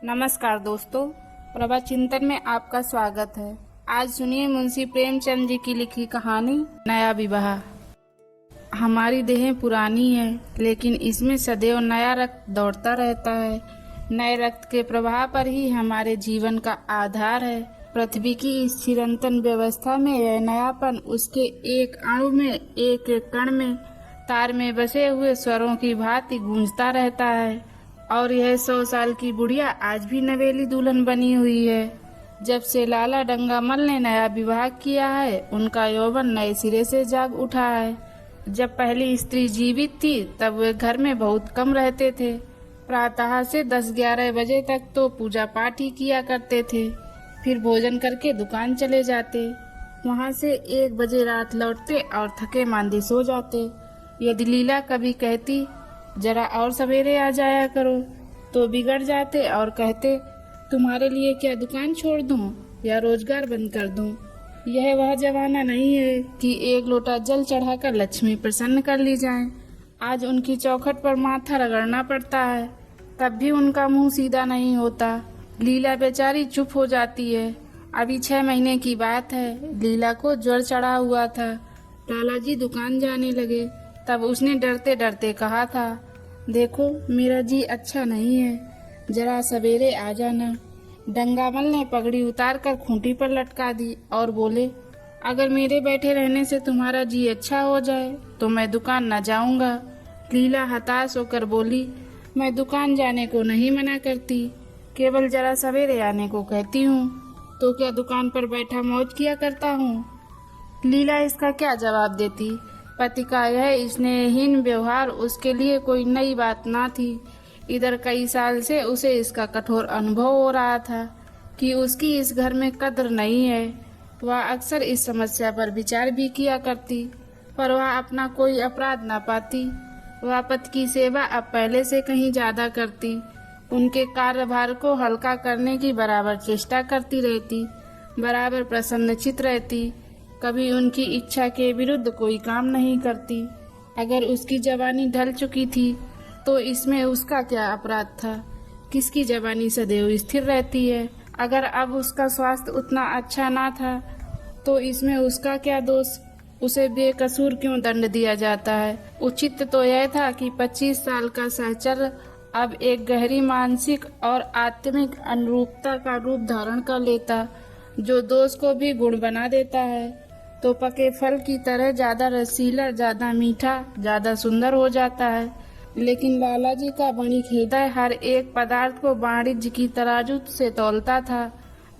नमस्कार दोस्तों, प्रभा चिंतन में आपका स्वागत है। आज सुनिए मुंशी प्रेमचंद जी की लिखी कहानी नया विवाह। हमारी देहें पुरानी है, लेकिन इसमें सदैव नया रक्त दौड़ता रहता है। नए रक्त के प्रवाह पर ही हमारे जीवन का आधार है। पृथ्वी की इस चिरंतन व्यवस्था में यह नयापन उसके एक अणु में, एक एक कण में, तार में बसे हुए स्वरों की भांति गूंजता रहता है। और यह 100 साल की बुढ़िया आज भी नवेली दुल्हन बनी हुई है। जब से लाला डंगामल ने नया विवाह किया है, उनका यौवन नए सिरे से जाग उठा है। जब पहली स्त्री जीवित थी, तब वे घर में बहुत कम रहते थे। प्रातः से 10-11 बजे तक तो पूजा पाठ ही किया करते थे, फिर भोजन करके दुकान चले जाते। वहाँ से 1 बजे रात लौटते और थके मांदे सो जाते। यदि लीला कभी कहती जरा और सवेरे आ जाया करो, तो बिगड़ जाते और कहते तुम्हारे लिए क्या दुकान छोड़ दूं या रोजगार बंद कर दूं। यह वह जमाना नहीं है कि एक लोटा जल चढ़ाकर लक्ष्मी प्रसन्न कर ली जाए। आज उनकी चौखट पर माथा रगड़ना पड़ता है, तब भी उनका मुंह सीधा नहीं होता। लीला बेचारी चुप हो जाती है। अभी 6 महीने की बात है, लीला को ज्वर चढ़ा हुआ था। लाला जी दुकान जाने लगे, तब उसने डरते डरते कहा था, देखो मेरा जी अच्छा नहीं है, जरा सवेरे आ जाना। डंगामल ने पगड़ी उतार कर खूंटी पर लटका दी और बोले, अगर मेरे बैठे रहने से तुम्हारा जी अच्छा हो जाए तो मैं दुकान न जाऊंगा। लीला हताश होकर बोली, मैं दुकान जाने को नहीं मना करती, केवल जरा सवेरे आने को कहती हूँ। तो क्या दुकान पर बैठा मौज किया करता हूँ? लीला इसका क्या जवाब देती? पति का यह स्नेहहीन व्यवहार उसके लिए कोई नई बात ना थी। इधर कई साल से उसे इसका कठोर अनुभव हो रहा था कि उसकी इस घर में कद्र नहीं है। वह अक्सर इस समस्या पर विचार भी किया करती, पर वह अपना कोई अपराध ना पाती। वह पति की सेवा अब पहले से कहीं ज्यादा करती, उनके कार्यभार को हल्का करने की बराबर चेष्टा करती रहती, बराबर प्रसन्नचित रहती, कभी उनकी इच्छा के विरुद्ध कोई काम नहीं करती। अगर उसकी जवानी ढल चुकी थी तो इसमें उसका क्या अपराध था? किसकी जवानी सदैव स्थिर रहती है? अगर अब उसका स्वास्थ्य उतना अच्छा ना था तो इसमें उसका क्या दोष? उसे बेकसूर क्यों दंड दिया जाता है? उचित तो यह था कि 25 साल का सहचर्य अब एक गहरी मानसिक और आत्मिक अनुरूपता का रूप धारण कर लेता, जो दोष को भी गुण बना देता है। तो पके फल की तरह ज्यादा रसीला, ज्यादा मीठा, ज्यादा सुंदर हो जाता है। लेकिन लाला जी का वणिक हृदय हर एक पदार्थ को वाणिज्य की तराजू से तौलता था।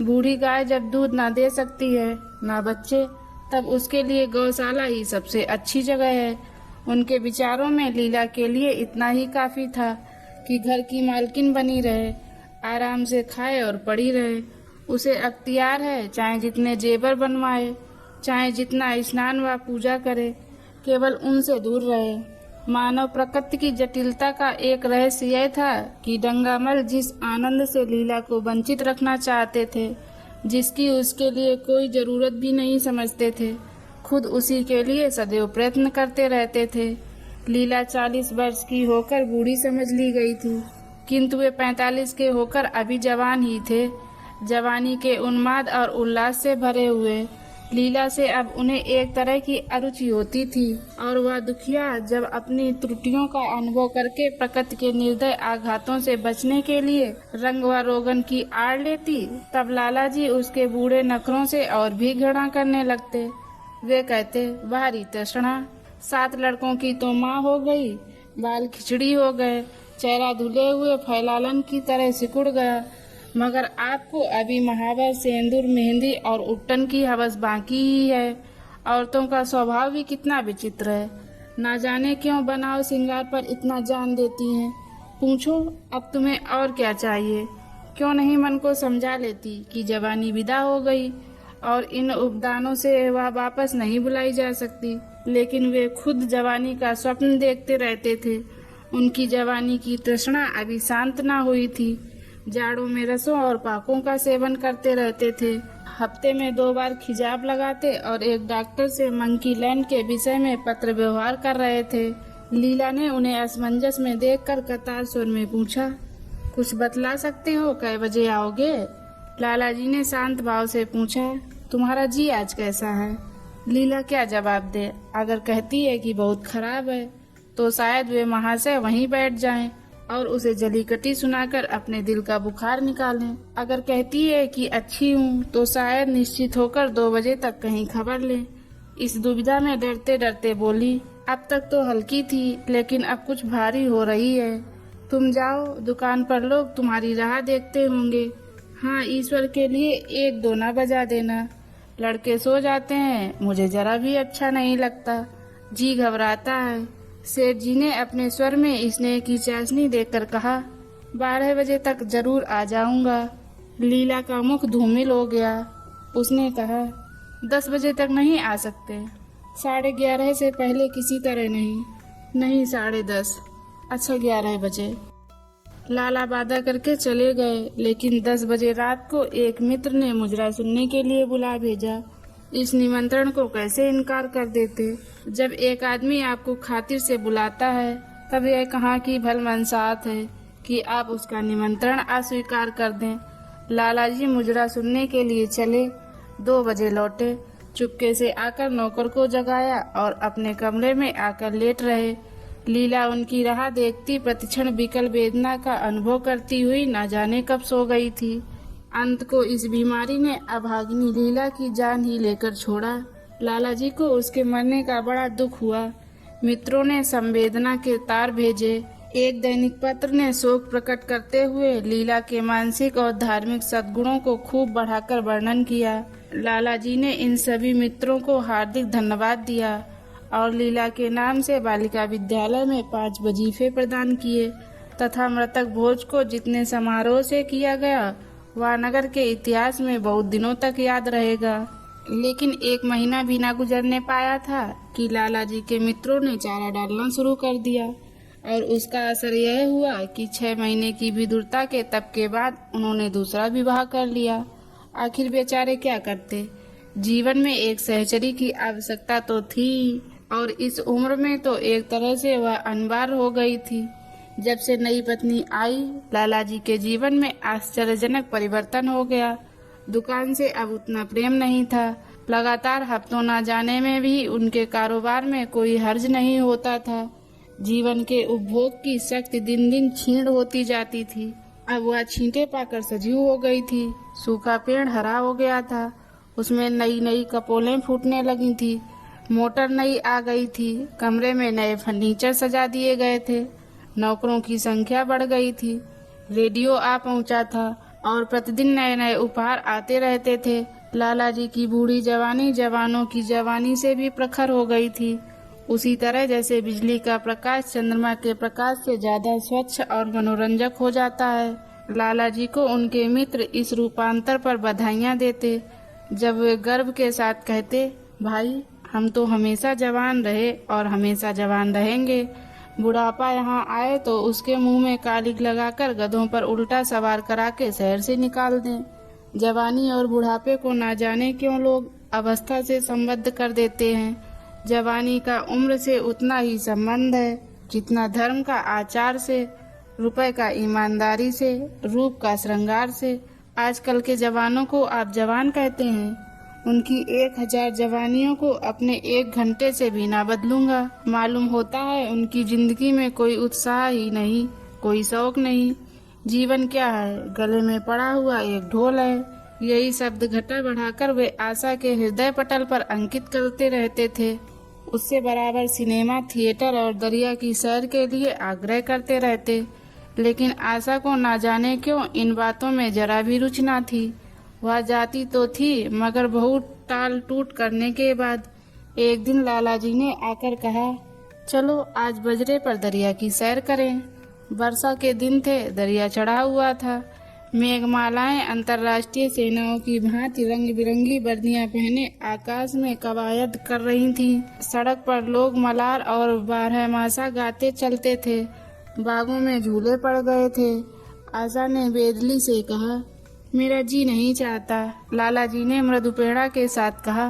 बूढ़ी गाय जब दूध ना दे सकती है, ना बच्चे, तब उसके लिए गौशाला ही सबसे अच्छी जगह है। उनके विचारों में लीला के लिए इतना ही काफी था कि घर की मालकिन बनी रहे, आराम से खाए और पड़ी रहे। उसे अख्तियार है चाहे जितने जेवर बनवाए, चाहे जितना स्नान व पूजा करे, केवल उनसे दूर रहे। मानव प्रकृति की जटिलता का एक रहस्य यह था कि डंगामल जिस आनंद से लीला को वंचित रखना चाहते थे, जिसकी उसके लिए कोई जरूरत भी नहीं समझते थे, खुद उसी के लिए सदैव प्रयत्न करते रहते थे। लीला 40 वर्ष की होकर बूढ़ी समझ ली गई थी, किंतु वे 45 के होकर अभी जवान ही थे, जवानी के उन्माद और उल्लास से भरे हुए। लीला से अब उन्हें एक तरह की अरुचि होती थी, और वह दुखिया जब अपनी त्रुटियों का अनुभव करके प्रकृति के निर्दय आघातों से बचने के लिए रंग व रोगन की आड़ लेती, तब लाला जी उसके बूढ़े नखरों से और भी घृणा करने लगते। वे कहते, भारी तृष्णा, 7 लड़कों की तो माँ हो गई, बाल खिचड़ी हो गए, चेहरा धुले हुए फैलालन की तरह सिकुड़ गया, मगर आपको अभी महावर, सेंदूर, मेहंदी और उट्टन की हवस बाकी ही है। औरतों का स्वभाव भी कितना विचित्र है, ना जाने क्यों बनाव श्रृंगार पर इतना जान देती हैं। पूछो अब तुम्हें और क्या चाहिए? क्यों नहीं मन को समझा लेती कि जवानी विदा हो गई और इन उपदानों से वह वापस नहीं बुलाई जा सकती। लेकिन वे खुद जवानी का स्वप्न देखते रहते थे। उनकी जवानी की तृष्णा अभी शांत न हुई थी। जाड़ों में रसों और पाकों का सेवन करते रहते थे। हफ्ते में 2 बार खिजाब लगाते और एक डॉक्टर से मंकी लैंड के विषय में पत्र व्यवहार कर रहे थे। लीला ने उन्हें असमंजस में देखकर कतार स्वर में पूछा, कुछ बतला सकते हो कै बजे आओगे? लाला जी ने शांत भाव से पूछा। तुम्हारा जी आज कैसा है? लीला क्या जवाब दे? अगर कहती है कि बहुत खराब है तो शायद वे महाशय वहीं बैठ जाएं और उसे जलीकटी सुनाकर अपने दिल का बुखार निकालें। अगर कहती है कि अच्छी हूँ तो शायद निश्चित होकर 2 बजे तक कहीं खबर लें। इस दुविधा में डरते डरते बोली, अब तक तो हल्की थी लेकिन अब कुछ भारी हो रही है। तुम जाओ, दुकान पर लोग तुम्हारी राह देखते होंगे। हाँ, ईश्वर के लिए 1-2 ना बजा देना। लड़के सो जाते हैं, मुझे जरा भी अच्छा नहीं लगता, जी घबराता है। सेठ जी ने अपने स्वर में स्नेह की चाशनी देकर कहा, 12 बजे तक जरूर आ जाऊंगा। लीला का मुख धूमिल हो गया। उसने कहा, 10 बजे तक नहीं आ सकते? 11:30 से पहले किसी तरह नहीं। नहीं, 10:30। अच्छा, 11 बजे। लाला वादा करके चले गए, लेकिन 10 बजे रात को एक मित्र ने मुजरा सुनने के लिए बुला भेजा। इस निमंत्रण को कैसे इनकार कर देते? जब एक आदमी आपको खातिर से बुलाता है तब यह कहाँ की भलमनसाहत है कि आप उसका निमंत्रण अस्वीकार कर दें। लाला जी मुजरा सुनने के लिए चले, 2 बजे लौटे। चुपके से आकर नौकर को जगाया और अपने कमरे में आकर लेट रहे। लीला उनकी राह देखती प्रतिक्षण विकल वेदना का अनुभव करती हुई न जाने कब सो गई थी। अंत को इस बीमारी ने अभागिनी लीला की जान ही लेकर छोड़ा। लाला जी को उसके मरने का बड़ा दुख हुआ। मित्रों ने संवेदना के तार भेजे। एक दैनिक पत्र ने शोक प्रकट करते हुए लीला के मानसिक और धार्मिक सद्गुणों को खूब बढ़ाकर वर्णन किया। लाला जी ने इन सभी मित्रों को हार्दिक धन्यवाद दिया और लीला के नाम से बालिका विद्यालय में 5 वजीफे प्रदान किए तथा मृतक भोज को जितने समारोह से किया गया वह नगर के इतिहास में बहुत दिनों तक याद रहेगा। लेकिन 1 महीना भी न गुजरने पाया था कि लाला जी के मित्रों ने चारा डालना शुरू कर दिया और उसका असर यह हुआ कि 6 महीने की विदुरता के तप के बाद उन्होंने दूसरा विवाह कर लिया। आखिर बेचारे क्या करते? जीवन में एक सहचरी की आवश्यकता तो थी और इस उम्र में तो एक तरह से वह अनिवार्य हो गई थी। जब से नई पत्नी आई, लाला जी के जीवन में आश्चर्यजनक परिवर्तन हो गया। दुकान से अब उतना प्रेम नहीं था। लगातार हफ्तों न जाने में भी उनके कारोबार में कोई हर्ज नहीं होता था। जीवन के उपभोग की शक्ति दिन दिन क्षीण होती जाती थी। अब वह छींटे पाकर सजीव हो गई थी। सूखा पेड़ हरा हो गया था, उसमें नई नई कपोलें फूटने लगी थी। मोटर नई आ गई थी, कमरे में नए फर्नीचर सजा दिए गए थे, नौकरों की संख्या बढ़ गई थी, रेडियो आ पहुंचा था और प्रतिदिन नए नए उपहार आते रहते थे। लाला जी की बूढ़ी जवानी जवानों की जवानी से भी प्रखर हो गई थी, उसी तरह जैसे बिजली का प्रकाश चंद्रमा के प्रकाश से ज्यादा स्वच्छ और मनोरंजक हो जाता है। लाला जी को उनके मित्र इस रूपांतर पर बधाइयाँ देते, जब वे गर्व के साथ कहते, भाई हम तो हमेशा जवान रहे और हमेशा जवान रहेंगे। बुढ़ापा यहाँ आए तो उसके मुंह में कालिक लगाकर गधों पर उल्टा सवार करा के शहर से निकाल दें। जवानी और बुढ़ापे को ना जाने क्यों लोग अवस्था से संबद्ध कर देते हैं। जवानी का उम्र से उतना ही संबंध है जितना धर्म का आचार से, रुपए का ईमानदारी से, रूप का श्रृंगार से। आजकल के जवानों को आप जवान कहते हैं, उनकी 1000 जवानियों को अपने 1 घंटे से भी ना बदलूंगा। मालूम होता है उनकी जिंदगी में कोई उत्साह ही नहीं, कोई शौक नहीं। जीवन क्या है? गले में पड़ा हुआ एक ढोल है। यही शब्द घटा बढ़ाकर वे आशा के हृदय पटल पर अंकित करते रहते थे। उससे बराबर सिनेमा, थिएटर और दरिया की सैर के लिए आग्रह करते रहते, लेकिन आशा को ना जाने क्यों इन बातों में जरा भी रुचि न थी। वह जाती तो थी, मगर बहुत टाल टूट करने के बाद एक दिन लाला जी ने आकर कहा, चलो आज बजरे पर दरिया की सैर करें। वर्षा के दिन थे, दरिया चढ़ा हुआ था। मेघमालाएं अंतर्राष्ट्रीय सेनाओं की भांति रंग बिरंगी वर्दियां पहने आकाश में कवायद कर रही थीं। सड़क पर लोग मलार और बारहमासा गाते चलते थे। बागों में झूले पड़ गए थे। आशा ने बेदली से कहा, मेरा जी नहीं चाहता। लाला जी ने मृदुपेड़ा के साथ कहा,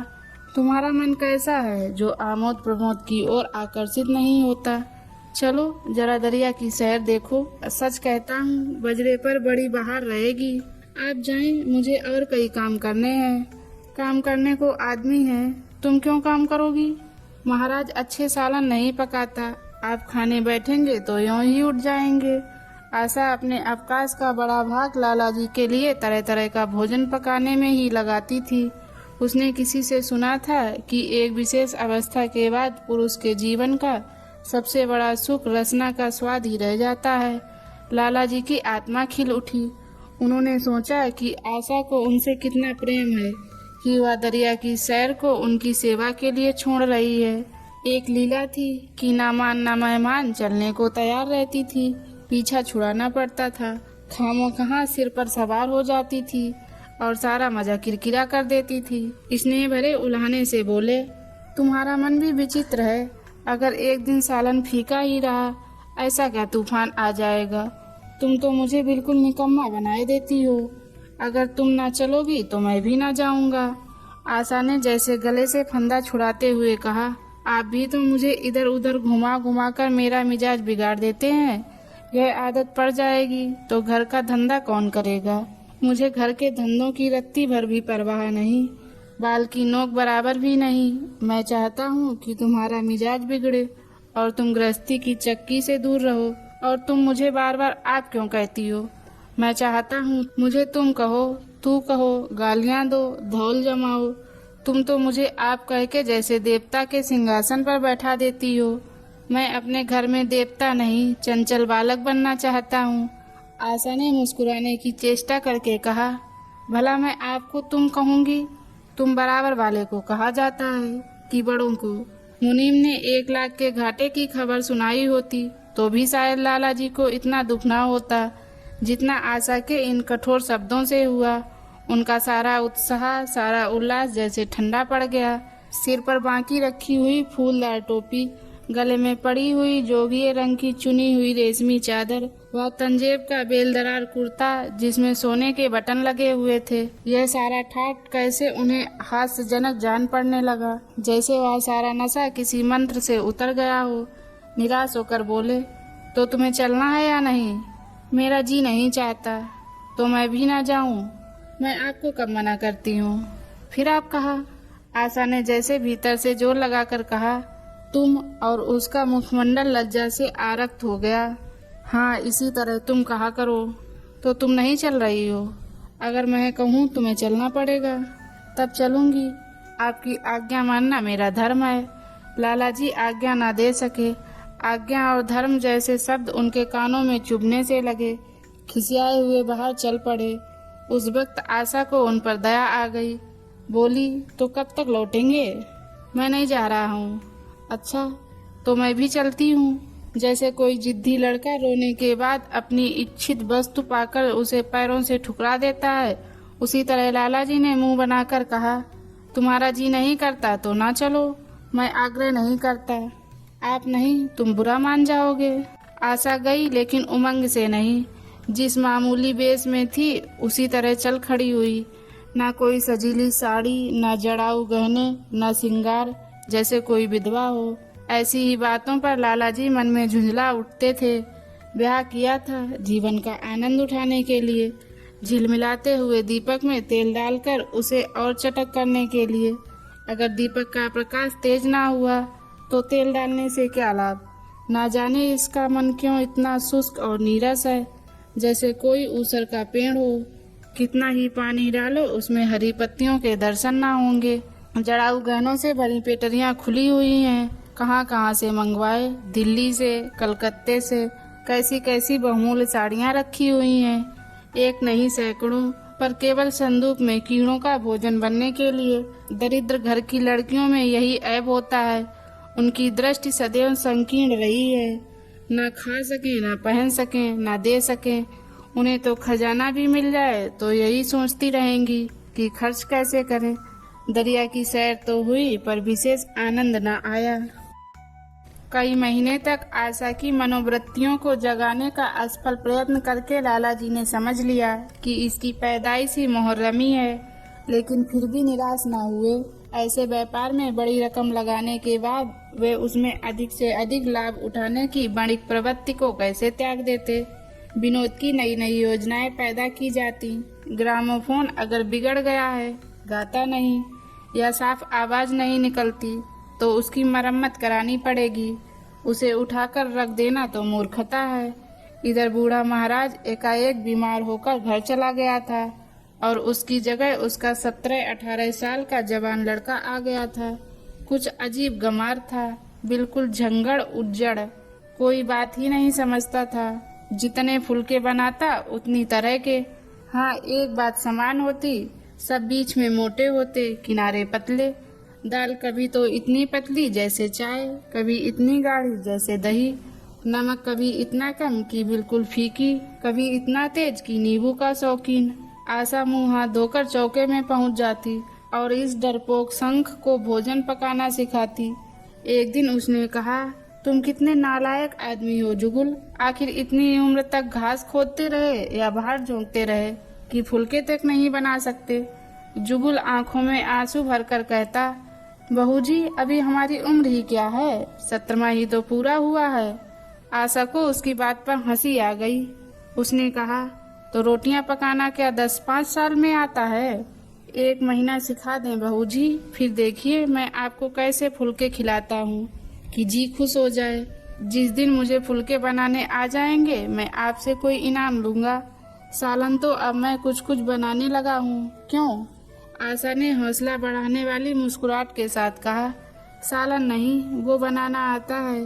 तुम्हारा मन कैसा है जो आमोद प्रमोद की ओर आकर्षित नहीं होता? चलो जरा दरिया की सैर देखो। सच कहता हूँ बजरे पर बड़ी बहार रहेगी। आप जाएं, मुझे और कई काम करने हैं। काम करने को आदमी है, तुम क्यों काम करोगी? महाराज अच्छे सालन नहीं पकाता, आप खाने बैठेंगे तो यूं ही उठ जाएंगे। आशा अपने अवकाश का बड़ा भाग लाला जी के लिए तरह तरह का भोजन पकाने में ही लगाती थी। उसने किसी से सुना था कि एक विशेष अवस्था के बाद पुरुष के जीवन का सबसे बड़ा सुख रसना का स्वाद ही रह जाता है। लाला जी की आत्मा खिल उठी। उन्होंने सोचा कि आशा को उनसे कितना प्रेम है कि वह दरिया की सैर को उनकी सेवा के लिए छोड़ रही है। एक लीला थी कि ना मान ना मेहमान चलने को तैयार रहती थी, पीछा छुड़ाना पड़ता था। खामोखा सिर पर सवार हो जाती थी और सारा मजा किरकिरा कर देती थी। स्नेह भरे उल्हाने से बोले, तुम्हारा मन भी विचित्र है। अगर एक दिन सालन फीका ही रहा, ऐसा क्या तूफान आ जाएगा? तुम तो मुझे बिल्कुल निकम्मा बनाए देती हो। अगर तुम ना चलोगी तो मैं भी ना जाऊंगा। आशा ने जैसे गले से फंदा छुड़ाते हुए कहा, आप भी तो मुझे इधर उधर घुमा घुमा कर मेरा मिजाज बिगाड़ देते हैं। यह आदत पड़ जाएगी तो घर का धंधा कौन करेगा? मुझे घर के धंधों की रत्ती भर भी परवाह नहीं, बाल की नोक बराबर भी नहीं। मैं चाहता हूँ कि तुम्हारा मिजाज बिगड़े और तुम गृहस्थी की चक्की से दूर रहो। और तुम मुझे बार बार आप क्यों कहती हो? मैं चाहता हूँ मुझे तुम कहो, तू कहो, गालियाँ दो, धौल जमाओ। तुम तो मुझे आप कह के जैसे देवता के सिंहासन पर बैठा देती हो। मैं अपने घर में देवता नहीं, चंचल बालक बनना चाहता हूँ। आशा ने मुस्कुराने की चेष्टा करके कहा, भला मैं आपको तुम कहूँगी? तुम बराबर वाले को कहा जाता है कि बड़ों को। मुनीम ने 1 लाख के घाटे की खबर सुनाई होती तो भी शायद लाला जी को इतना दुख ना होता जितना आशा के इन कठोर शब्दों से हुआ। उनका सारा उत्साह, सारा उल्लास जैसे ठंडा पड़ गया। सिर पर बांकी रखी हुई फूलदार टोपी, गले में पड़ी हुई जोगिए रंग की चुनी हुई रेशमी चादर, वह तंजेब का बेलदरार कुर्ता जिसमें सोने के बटन लगे हुए थे, यह सारा ठाट कैसे उन्हें हास्यजनक जान पड़ने लगा, जैसे वह सारा नशा किसी मंत्र से उतर गया हो। निराश होकर बोले, तो तुम्हें चलना है या नहीं? मेरा जी नहीं चाहता तो मैं भी ना जाऊं। मैं आपको कब मना करती हूँ? फिर आप कहा। आशा ने जैसे भीतर से जोर लगाकर कहा। तुम और उसका मुखमंडल लज्जा से आरक्त हो गया। हाँ, इसी तरह तुम कहा करो। तो तुम नहीं चल रही हो? अगर मैं कहूँ तुम्हें चलना पड़ेगा तब चलूंगी। आपकी आज्ञा मानना मेरा धर्म है। लाला जी आज्ञा ना दे सके। आज्ञा और धर्म जैसे शब्द उनके कानों में चुभने से लगे। खिसियाए हुए बाहर चल पड़े। उस वक्त आशा को उन पर दया आ गई। बोली, तो कब तक लौटेंगे? मैं नहीं जा रहा हूँ। अच्छा, तो मैं भी चलती हूँ। जैसे कोई जिद्दी लड़का रोने के बाद अपनी इच्छित वस्तु पाकर उसे पैरों से ठुकरा देता है, उसी तरह लाला जी ने मुंह बनाकर कहा, तुम्हारा जी नहीं करता तो ना चलो। मैं आग्रह नहीं करता। आप नहीं, तुम बुरा मान जाओगे। आशा गई, लेकिन उमंग से नहीं। जिस मामूली बेस में थी उसी तरह चल खड़ी हुई। ना कोई सजीली साड़ी, ना जड़ाऊ गहने, ना सिंगार, जैसे कोई विधवा हो। ऐसी ही बातों पर लाला जी मन में झुंझला उठते थे। ब्याह किया था जीवन का आनंद उठाने के लिए, झिलमिलाते हुए दीपक में तेल डालकर उसे और चटक करने के लिए। अगर दीपक का प्रकाश तेज ना हुआ तो तेल डालने से क्या लाभ? ना जाने इसका मन क्यों इतना शुष्क और नीरस है, जैसे कोई ऊसर का पेड़ हो। कितना ही पानी डालो उसमें हरी पत्तियों के दर्शन ना होंगे। जड़ाऊ गहनों से भरी पेटरियां खुली हुई हैं। कहाँ कहाँ से मंगवाए, दिल्ली से, कलकत्ते से कैसी कैसी बहुमूल्य साड़ियाँ रखी हुई हैं। एक नहीं सैकड़ों, पर केवल संदूक में कीड़ों का भोजन बनने के लिए। दरिद्र घर की लड़कियों में यही ऐब होता है, उनकी दृष्टि सदैव संकीर्ण रही है। ना खा सके, ना पहन सके, ना दे सके। उन्हें तो खजाना भी मिल जाए तो यही सोचती रहेंगी कि खर्च कैसे करें। दरिया की सैर तो हुई पर विशेष आनंद न आया। कई महीने तक आशा की मनोवृत्तियों को जगाने का असफल प्रयत्न करके लाला जी ने समझ लिया कि इसकी पैदाइश ही मुहर्रमी है, लेकिन फिर भी निराश न हुए। ऐसे व्यापार में बड़ी रकम लगाने के बाद वे उसमें अधिक से अधिक लाभ उठाने की वाणिज्यिक प्रवृत्ति को कैसे त्याग देते। विनोद की नई नई योजनाएं पैदा की जाती। ग्रामोफोन अगर बिगड़ गया है, गाता नहीं या साफ आवाज नहीं निकलती, तो उसकी मरम्मत करानी पड़ेगी। उसे उठाकर रख देना तो मूर्खता है। इधर बूढ़ा महाराज एकाएक बीमार होकर घर चला गया था और उसकी जगह उसका 17-18 साल का जवान लड़का आ गया था। कुछ अजीब गंवार था, बिल्कुल झंगड़ उज्जड़, कोई बात ही नहीं समझता था। जितने फुलके बनाता उतनी तरह के। हाँ, एक बात समान होती, सब बीच में मोटे होते, किनारे पतले। दाल कभी तो इतनी पतली जैसे चाय, कभी इतनी गाढ़ी जैसे दही। नमक कभी इतना कम कि बिल्कुल फीकी, कभी इतना तेज कि नींबू का शौकीन। आशा मुंह हाथ धोकर चौके में पहुंच जाती और इस डरपोक शंख को भोजन पकाना सिखाती। एक दिन उसने कहा, तुम कितने नालायक आदमी हो जुगुल। आखिर इतनी उम्र तक घास खोदते रहे या बाहर झोंकते रहे कि फुलके तक नहीं बना सकते। जुगुल आंखों में आंसू भरकर कहता, बहू जी, अभी हमारी उम्र ही क्या है, 17वां ही तो पूरा हुआ है। आशा को उसकी बात पर हंसी आ गई। उसने कहा, तो रोटियां पकाना क्या 10-5 साल में आता है? 1 महीना सिखा दें बहू जी, फिर देखिए मैं आपको कैसे फुलके खिलाता हूँ कि जी खुश हो जाए। जिस दिन मुझे फुलके बनाने आ जाएंगे मैं आपसे कोई इनाम लूंगा। सालन तो अब मैं कुछ कुछ बनाने लगा हूँ। क्यों? आशा ने हौसला बढ़ाने वाली मुस्कुराहट के साथ कहा, सालन नहीं, वो बनाना आता है।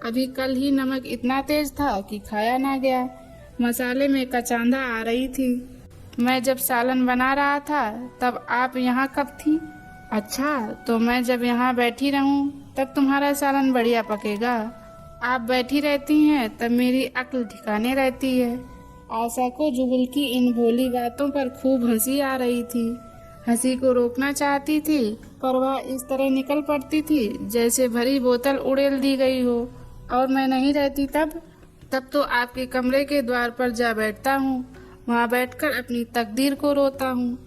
अभी कल ही नमक इतना तेज था कि खाया ना गया। मसाले में कचांदा आ रही थी। मैं जब सालन बना रहा था तब आप यहाँ कब थी? अच्छा, तो मैं जब यहाँ बैठी रहूं तब तुम्हारा सालन बढ़िया पकेगा। आप बैठी रहती हैं तब मेरी अक्ल ठिकाने रहती है। आशा को जुगुल की इन भोली बातों पर खूब हंसी आ रही थी। हंसी को रोकना चाहती थी पर वह इस तरह निकल पड़ती थी जैसे भरी बोतल उड़ेल दी गई हो। और मैं नहीं रहती तब तो आपके कमरे के द्वार पर जा बैठता हूँ, वहाँ बैठकर अपनी तकदीर को रोता हूँ।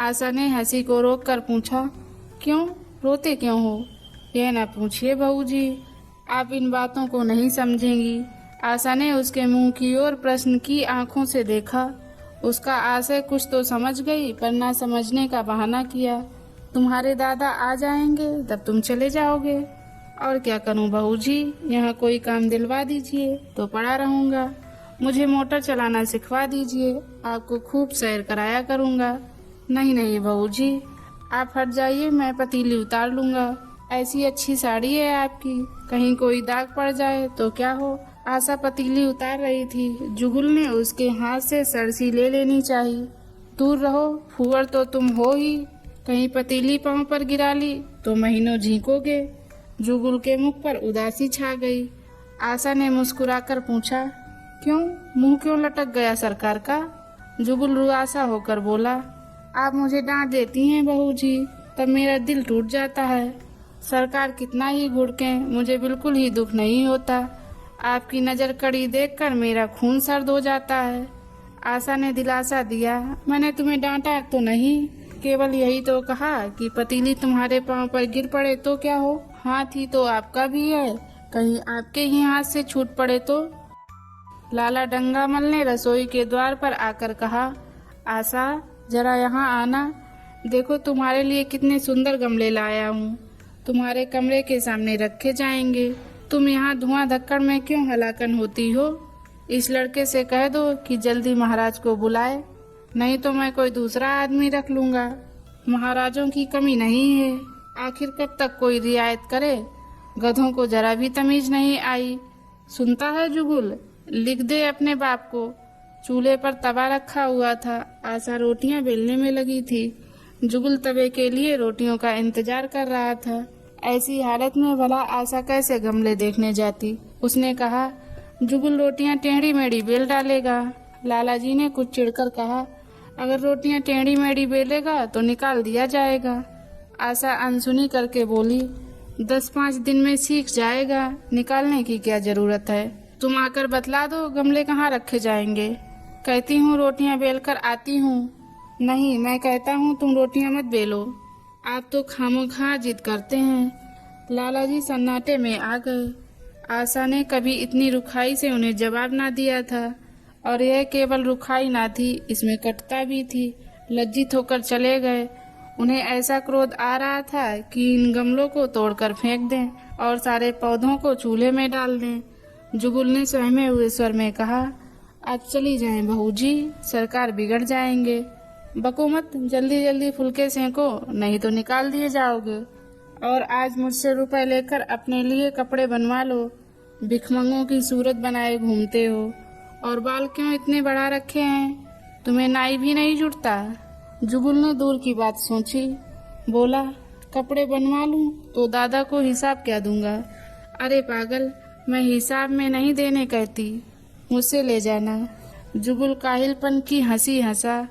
आशा ने हंसी को रोककर पूछा, क्यों रोते क्यों हो? यह न पूछिए बहू जी, आप इन बातों को नहीं समझेंगी। आशा ने उसके मुंह की ओर प्रश्न की आंखों से देखा। उसका आशय कुछ तो समझ गई पर ना समझने का बहाना किया। तुम्हारे दादा आ जाएंगे तब तुम चले जाओगे। और क्या करूं बहू जी, यहाँ कोई काम दिलवा दीजिए तो पड़ा रहूंगा। मुझे मोटर चलाना सिखवा दीजिए, आपको खूब सैर कराया करूंगा। नहीं नहीं बहू जी, आप हट जाइए, मैं पतीली उतार लूंगा। ऐसी अच्छी साड़ी है आपकी, कहीं कोई दाग पड़ जाए तो क्या हो। आशा पतीली उतार रही थी। जुगुल ने उसके हाथ से सरसी ले लेनी चाहिए। दूर रहो, फुअर तो तुम हो ही, कहीं पतीली पांव पर गिरा ली तो महीनों झींकोगे। जुगुल के मुख पर उदासी छा गई। आशा ने मुस्कुराकर पूछा, क्यों, मुंह क्यों लटक गया सरकार का? जुगुल रुआसा होकर बोला, आप मुझे डांट देती हैं बहू जी, तब मेरा दिल टूट जाता है। सरकार कितना ही घुड़के, मुझे बिल्कुल ही दुख नहीं होता। आपकी नजर कड़ी देखकर मेरा खून सर्द हो जाता है। आशा ने दिलासा दिया, मैंने तुम्हें डांटा तो नहीं, केवल यही तो कहा कि पतीली तुम्हारे पांव पर गिर पड़े तो क्या हो। हाथ ही तो आपका भी है, कहीं आपके ही हाथ से छूट पड़े तो। लाला डंगामल ने रसोई के द्वार पर आकर कहा, आशा जरा यहाँ आना, देखो तुम्हारे लिए कितने सुंदर गमले लाया हूँ, तुम्हारे कमरे के सामने रखे जाएंगे। तुम यहाँ धुआं धक्कड़ में क्यों हलाकन होती हो? इस लड़के से कह दो कि जल्दी महाराज को बुलाए, नहीं तो मैं कोई दूसरा आदमी रख लूंगा। महाराजों की कमी नहीं है, आखिर कब तक कोई रियायत करे। गधों को जरा भी तमीज नहीं आई। सुनता है जुगुल, लिख दे अपने बाप को। चूल्हे पर तवा रखा हुआ था। आशा रोटियां बेलने में लगी थी। जुगुल तवे के लिए रोटियों का इंतजार कर रहा था। ऐसी हालत में भला आशा कैसे गमले देखने जाती। उसने कहा, जुगुल रोटियां टेढ़ी मेढ़ी बेल डालेगा। लाला जी ने कुछ चिढ़कर कहा, अगर रोटियां टेढ़ी मेढ़ी बेलेगा तो निकाल दिया जाएगा। आशा अनसुनी करके बोली, 10-5 दिन में सीख जाएगा, निकालने की क्या जरूरत है। तुम आकर बतला दो गमले कहाँ रखे जाएंगे। कहती हूँ रोटियां बेल कर आती हूँ। नहीं, मैं कहता हूँ तुम रोटियां मत बेलो। आप तो खामोखा जिद करते हैं। लाला जी सन्नाटे में आ गए। आशा ने कभी इतनी रुखाई से उन्हें जवाब ना दिया था, और यह केवल रुखाई ना थी, इसमें कटुता भी थी। लज्जित होकर चले गए। उन्हें ऐसा क्रोध आ रहा था कि इन गमलों को तोड़कर फेंक दें और सारे पौधों को चूल्हे में डाल दें। जुगुल ने सहमे हुए स्वर में कहा, आज चली जाएं बहू जी, सरकार बिगड़ जाएंगे। बको मत, जल्दी जल्दी फुलके सेंको, नहीं तो निकाल दिए जाओगे। और आज मुझसे रुपए लेकर अपने लिए कपड़े बनवा लो। भिखमंगों की सूरत बनाए घूमते हो, और बाल क्यों इतने बढ़ा रखे हैं? तुम्हें नाई भी नहीं जुटता? जुगुल ने दूर की बात सोची, बोला, कपड़े बनवा लूं तो दादा को हिसाब क्या दूंगा? अरे पागल, मैं हिसाब में नहीं देने कहती, मुझसे ले जाना। जुगुल काहिलपन की हंसी हंसा,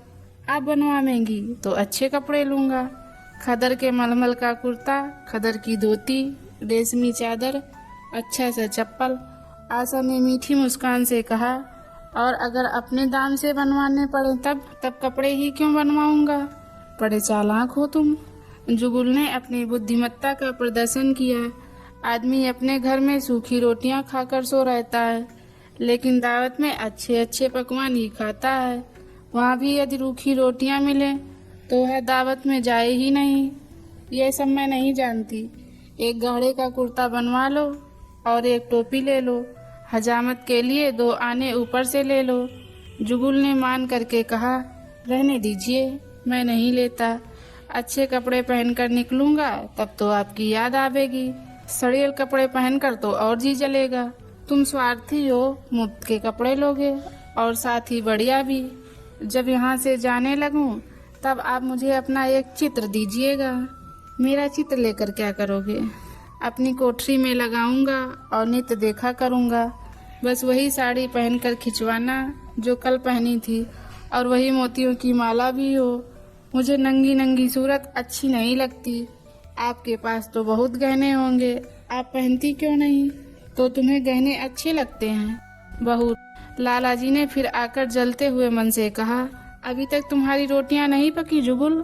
आप बनवाएंगी तो अच्छे कपड़े लूंगा। खदर के मलमल का कुर्ता, खदर की धोती, रेशमी चादर, अच्छा सा चप्पल। आशा ने मीठी मुस्कान से कहा, और अगर अपने दाम से बनवाने पड़े तब कपड़े ही क्यों बनवाऊंगा? बड़े चालाक हो तुम। जुगुल ने अपनी बुद्धिमत्ता का प्रदर्शन किया। आदमी अपने घर में सूखी रोटियां खाकर सो रहता है, लेकिन दावत में अच्छे अच्छे पकवान ही खाता है। वहाँ भी यदि रूखी रोटियां मिले तो वह दावत में जाए ही नहीं। ये सब मैं नहीं जानती। एक गहरे का कुर्ता बनवा लो और एक टोपी ले लो। हजामत के लिए 2 आने ऊपर से ले लो। जुगुल ने मान करके कहा, रहने दीजिए, मैं नहीं लेता। अच्छे कपड़े पहनकर निकलूंगा तब तो आपकी याद आवेगी। सड़ियल कपड़े पहनकर तो और जी जलेगा। तुम स्वार्थी हो, मुफ्त के कपड़े लोगे और साथ ही बढ़िया भी। जब यहाँ से जाने लगूं तब आप मुझे अपना एक चित्र दीजिएगा। मेरा चित्र लेकर क्या करोगे? अपनी कोठरी में लगाऊंगा और नित्य देखा करूंगा। बस वही साड़ी पहनकर खिंचवाना जो कल पहनी थी, और वही मोतियों की माला भी हो। मुझे नंगी नंगी सूरत अच्छी नहीं लगती। आपके पास तो बहुत गहने होंगे, आप पहनती क्यों नहीं? तो तुम्हें गहने अच्छे लगते हैं? बहू, लाला जी ने फिर आकर जलते हुए मन से कहा, अभी तक तुम्हारी रोटियां नहीं पकी जुगुल।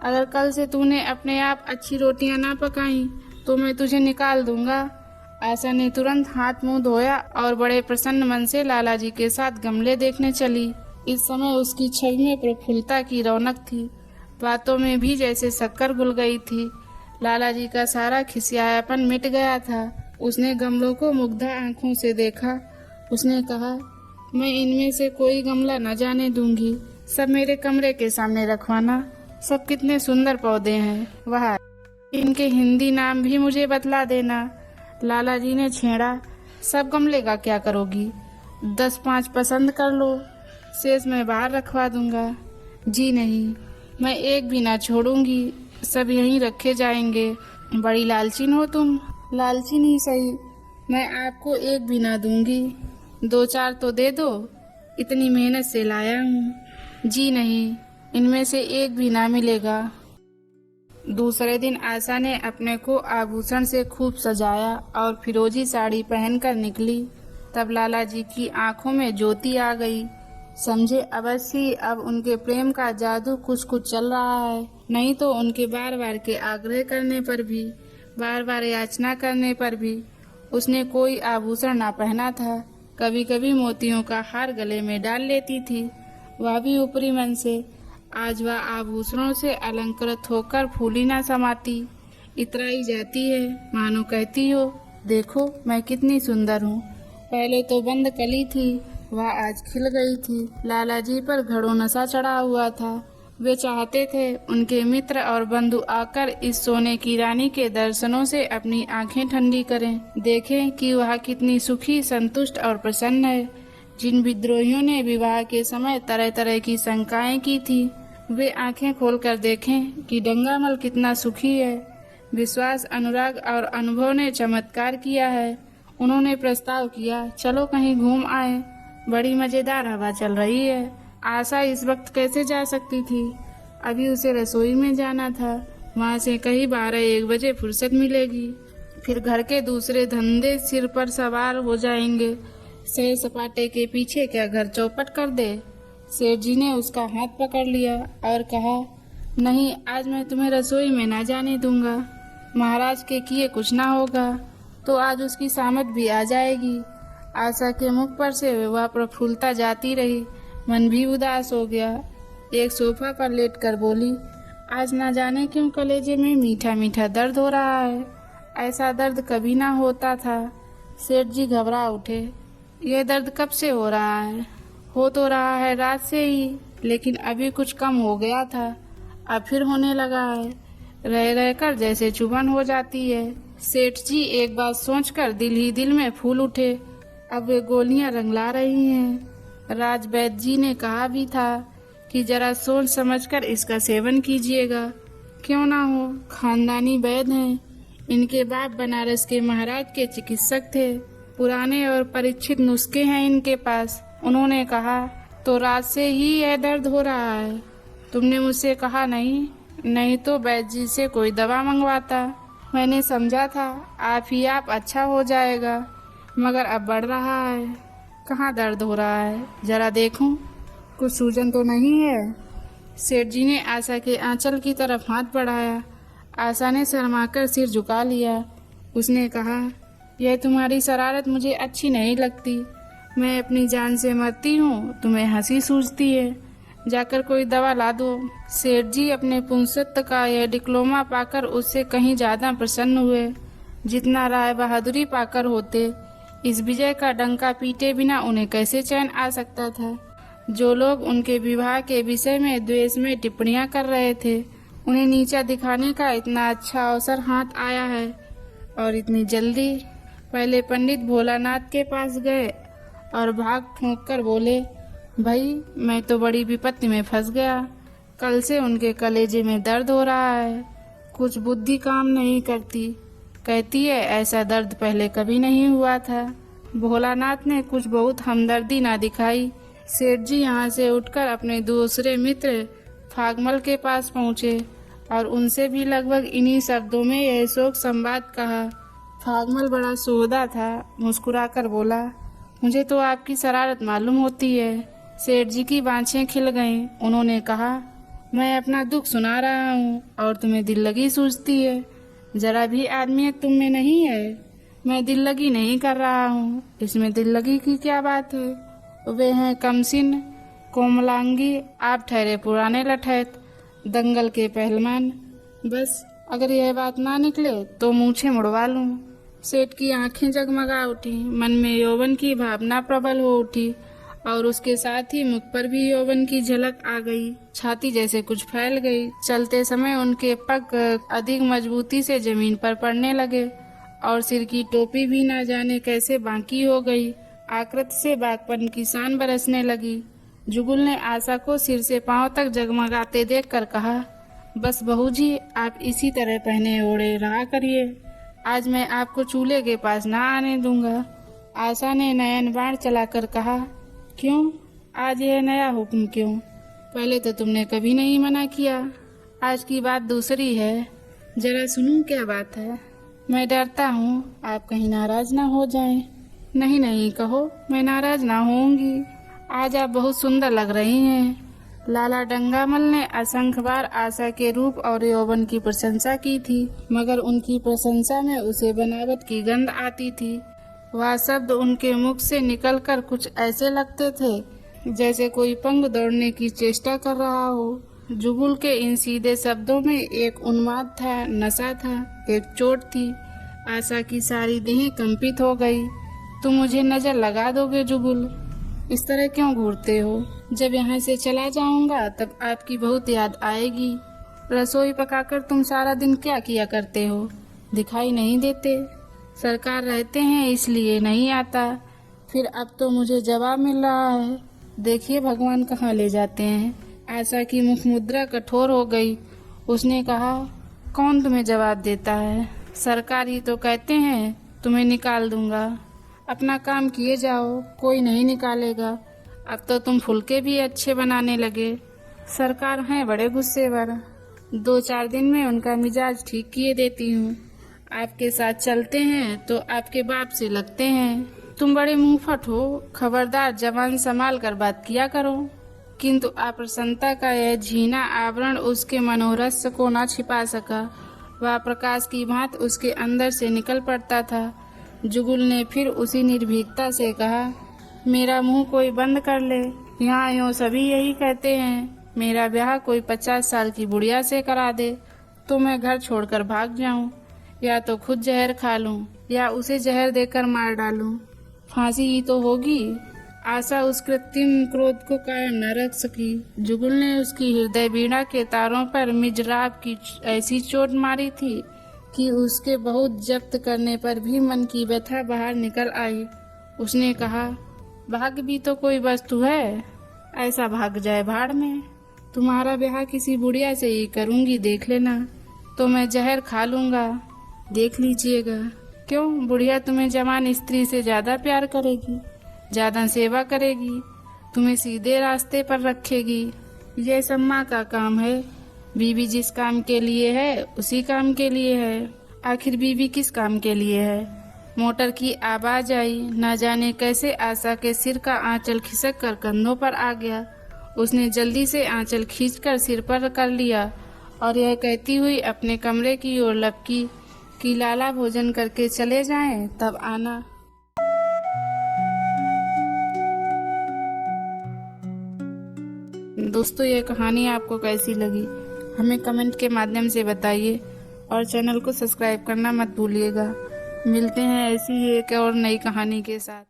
अगर कल से तूने अपने आप अच्छी रोटियां ना पकाई तो मैं तुझे निकाल दूंगा। आशा ने तुरंत हाथ मुंह धोया और बड़े प्रसन्न मन से लाला जी के साथ गमले देखने चली। इस समय उसकी छवि में प्रफुल्लता की रौनक थी। बातों में भी जैसे शक्कर घुल गई थी। लाला जी का सारा खिसियापन मिट गया था। उसने गमलों को मुग्धा आंखों से देखा। उसने कहा, मैं इनमें से कोई गमला न जाने दूंगी। सब मेरे कमरे के सामने रखवाना। सब कितने सुंदर पौधे हैं, वाह! इनके हिंदी नाम भी मुझे बतला देना। लाला जी ने छेड़ा, सब गमले का क्या करोगी? 10-5 पसंद कर लो, शेष मैं बाहर रखवा दूंगा। जी नहीं, मैं एक भी ना छोड़ूंगी, सब यहीं रखे जाएंगे। बड़ी लालचीन हो तुम। लालचीन ही सही, मैं आपको एक भी ना दूंगी। 2-4 तो दे दो, इतनी मेहनत से लाया हूँ। जी नहीं, इनमें से एक भी ना मिलेगा। दूसरे दिन आशा ने अपने को आभूषण से खूब सजाया और फिरोजी साड़ी पहनकर निकली। तब लाला जी की आंखों में ज्योति आ गई। समझे अवश्य अब उनके प्रेम का जादू कुछ कुछ चल रहा है। नहीं तो उनके बार बार के आग्रह करने पर भी, बार बार याचना करने पर भी उसने कोई आभूषण ना पहना था। कभी कभी मोतियों का हार गले में डाल लेती थी, वह भी ऊपरी मन से। आज वह आभूषणों से अलंकृत होकर फूली ना समाती, इतराई जाती है, मानो कहती हो, देखो मैं कितनी सुंदर हूँ। पहले तो बंद कली थी, वह आज खिल गई थी। लाला जी पर घड़ों नशा चढ़ा हुआ था। वे चाहते थे उनके मित्र और बंधु आकर इस सोने की रानी के दर्शनों से अपनी आंखें ठंडी करें, देखें कि वह कितनी सुखी, संतुष्ट और प्रसन्न है। जिन विद्रोहियों ने विवाह के समय तरह तरह की शंकाएं की थी, वे आंखें खोलकर देखें कि डंगामल कितना सुखी है। विश्वास, अनुराग और अनुभव ने चमत्कार किया है। उन्होंने प्रस्ताव किया, चलो कहीं घूम आए, बड़ी मजेदार हवा चल रही है। आशा इस वक्त कैसे जा सकती थी? अभी उसे रसोई में जाना था। वहाँ से कहीं 12-1 बजे फुर्सत मिलेगी। फिर घर के दूसरे धंधे सिर पर सवार हो जाएंगे। सैर सपाटे के पीछे क्या घर चौपट कर दे? सेठ जी ने उसका हाथ पकड़ लिया और कहा, नहीं, आज मैं तुम्हें रसोई में ना जाने दूंगा। महाराज के किए कुछ ना होगा तो आज उसकी सामत भी आ जाएगी। आशा के मुख पर से वह प्रफुल्लता जाती रही, मन भी उदास हो गया। एक सोफा पर लेटकर बोली, आज ना जाने क्यों कलेजे में मीठा मीठा दर्द हो रहा है। ऐसा दर्द कभी ना होता था। सेठ जी घबरा उठे। ये दर्द कब से हो रहा है? हो तो रहा है रात से ही, लेकिन अभी कुछ कम हो गया था, अब फिर होने लगा है। रह रहकर जैसे चुभन हो जाती है। सेठ जी एक बात सोचकर दिल ही दिल में फूल उठे। अब वे गोलियां रंगला रही हैं। राज वैद्य जी ने कहा भी था कि जरा सोच समझकर इसका सेवन कीजिएगा। क्यों ना हो, खानदानी वैद्य हैं। इनके बाप बनारस के महाराज के चिकित्सक थे। पुराने और परीक्षित नुस्खे हैं इनके पास। उन्होंने कहा, तो रात से ही यह दर्द हो रहा है? तुमने मुझसे कहा नहीं? नहीं तो वैद्य जी से कोई दवा मंगवाता। मैंने समझा था आप अच्छा हो जाएगा, मगर अब बढ़ रहा है। कहाँ दर्द हो रहा है, जरा देखूं, कुछ सूजन तो नहीं है? सेठ जी ने आशा के आंचल की तरफ हाथ बढ़ाया। आशा ने शर्माकर सिर झुका लिया। उसने कहा, यह तुम्हारी शरारत मुझे अच्छी नहीं लगती। मैं अपनी जान से मरती हूँ, तुम्हें हंसी सूझती है। जाकर कोई दवा ला दो। सेठ जी अपने पुंसत्व का यह डिप्लोमा पाकर उससे कहीं ज्यादा प्रसन्न हुए, जितना राय बहादुरी पाकर होते। इस विजय का डंका पीटे बिना उन्हें कैसे चैन आ सकता था? जो लोग उनके विवाह के विषय में द्वेष में टिप्पणियां कर रहे थे, उन्हें नीचा दिखाने का इतना अच्छा अवसर हाथ आया है, और इतनी जल्दी। पहले पंडित भोलानाथ के पास गए और भाग ठोंक कर बोले, भाई मैं तो बड़ी विपत्ति में फंस गया। कल से उनके कलेजे में दर्द हो रहा है। कुछ बुद्धि काम नहीं करती। कहती है ऐसा दर्द पहले कभी नहीं हुआ था। भोलानाथ ने कुछ बहुत हमदर्दी ना दिखाई। सेठ जी यहाँ से उठकर अपने दूसरे मित्र फागमल के पास पहुँचे और उनसे भी लगभग इन्हीं शब्दों में यह शोक संवाद कहा। फागमल बड़ा सोहदा था, मुस्कुराकर बोला, मुझे तो आपकी शरारत मालूम होती है। सेठ जी की बाँछें खिल गईं। उन्होंने कहा, मैं अपना दुख सुना रहा हूँ और तुम्हें दिल लगी सूझती है। जरा भी आदमियत तुम में नहीं है। मैं दिल लगी नहीं कर रहा हूँ, इसमें दिल लगी की क्या बात है? वे हैं कमसिन, कोमलांगी, आप ठहरे पुराने लठैत, दंगल के पहलवान। बस अगर यह बात ना निकले तो मूछें मुड़वा लूं। सेठ की आंखें जगमगा उठी। मन में यौवन की भावना प्रबल हो उठी और उसके साथ ही मुख पर भी यौवन की झलक आ गई। छाती जैसे कुछ फैल गई। चलते समय उनके पग अधिक मजबूती से जमीन पर पड़ने लगे और सिर की टोपी भी ना जाने कैसे बांकी हो गई। आकृति से बागपन की शान बरसने लगी। जुगुल ने आशा को सिर से पांव तक जगमगाते देखकर कहा, बस बहू जी, आप इसी तरह पहने ओढ़े रहा करिए। आज मैं आपको चूल्हे के पास ना आने दूंगा। आशा ने नयन बाण चलाकर कहा, क्यों? आज यह नया हुक्म क्यों? पहले तो तुमने कभी नहीं मना किया। आज की बात दूसरी है। जरा सुनूं क्या बात है? मैं डरता हूँ आप कहीं नाराज ना हो जाएं। नहीं नहीं, कहो, मैं नाराज ना होऊंगी। आज आप बहुत सुंदर लग रही हैं। लाला डंगामल ने असंख्य बार आशा के रूप और यौवन की प्रशंसा की थी, मगर उनकी प्रशंसा में उसे बनावट की गंध आती थी। वह शब्द उनके मुख से निकलकर कुछ ऐसे लगते थे जैसे कोई पंग दौड़ने की चेष्टा कर रहा हो। जुगुल के इन सीधे शब्दों में एक उन्माद था, नशा था, एक चोट थी। आशा की सारी देह कंपित हो गई। तुम मुझे नजर लगा दोगे जुगुल? इस तरह क्यों घूरते हो? जब यहाँ से चला जाऊंगा तब आपकी बहुत याद आएगी। रसोई पकाकर तुम सारा दिन क्या किया करते हो? दिखाई नहीं देते। सरकार रहते हैं इसलिए नहीं आता। फिर अब तो मुझे जवाब मिल रहा है। देखिए भगवान कहाँ ले जाते हैं। आशा की मुख मुद्रा कठोर हो गई। उसने कहा, कौन तुम्हें जवाब देता है? सरकार ही तो कहते हैं तुम्हें निकाल दूंगा। अपना काम किए जाओ, कोई नहीं निकालेगा। अब तो तुम फुलके भी अच्छे बनाने लगे। सरकार हैं बड़े गुस्सेवर। 2-4 दिन में उनका मिजाज ठीक किए देती हूँ। आपके साथ चलते हैं तो आपके बाप से लगते हैं। तुम बड़े मुंहफट हो। खबरदार, जबान संभाल कर बात किया करो। किंतु अप्रसन्नता का यह झीना आवरण उसके मनोरस को न छिपा सका। वह प्रकाश की भांति उसके अंदर से निकल पड़ता था। जुगुल ने फिर उसी निर्भीकता से कहा, मेरा मुंह कोई बंद कर ले। यहाँ यूँ सभी यही कहते हैं। मेरा ब्याह कोई 50 साल की बुढ़िया से करा दे तो मैं घर छोड़कर भाग जाऊं, या तो खुद जहर खा लूं या उसे जहर देकर मार डालूं। फांसी ही तो होगी। आशा उस कृत्रिम क्रोध को कायम न रख सकी। जुगुल ने उसकी हृदय वीणा के तारों पर मिजराब की ऐसी चोट मारी थी कि उसके बहुत जब्त करने पर भी मन की व्यथा बाहर निकल आई। उसने कहा, भाग्य भी तो कोई वस्तु है, ऐसा भाग जाए भाड़ में। तुम्हारा ब्याह किसी बुढ़िया से ही करूंगी, देख लेना। तो मैं जहर खा लूंगा, देख लीजिएगा। क्यों, बुढ़िया तुम्हें जवान स्त्री से ज्यादा प्यार करेगी, ज्यादा सेवा करेगी, तुम्हें सीधे रास्ते पर रखेगी। यह सब माँ का काम है। बीवी जिस काम के लिए है उसी काम के लिए है। आखिर बीवी किस काम के लिए है? मोटर की आवाज आई। न जाने कैसे आशा के सिर का आंचल खिसक कर कंधों पर आ गया। उसने जल्दी से आंचल खींचकर सिर पर कर लिया और यह कहती हुई अपने कमरे की ओर लपकी कि लाला भोजन करके चले जाएं, तब आना। दोस्तों, ये कहानी आपको कैसी लगी हमें कमेंट के माध्यम से बताइए और चैनल को सब्सक्राइब करना मत भूलिएगा। मिलते हैं ऐसी ही एक और नई कहानी के साथ।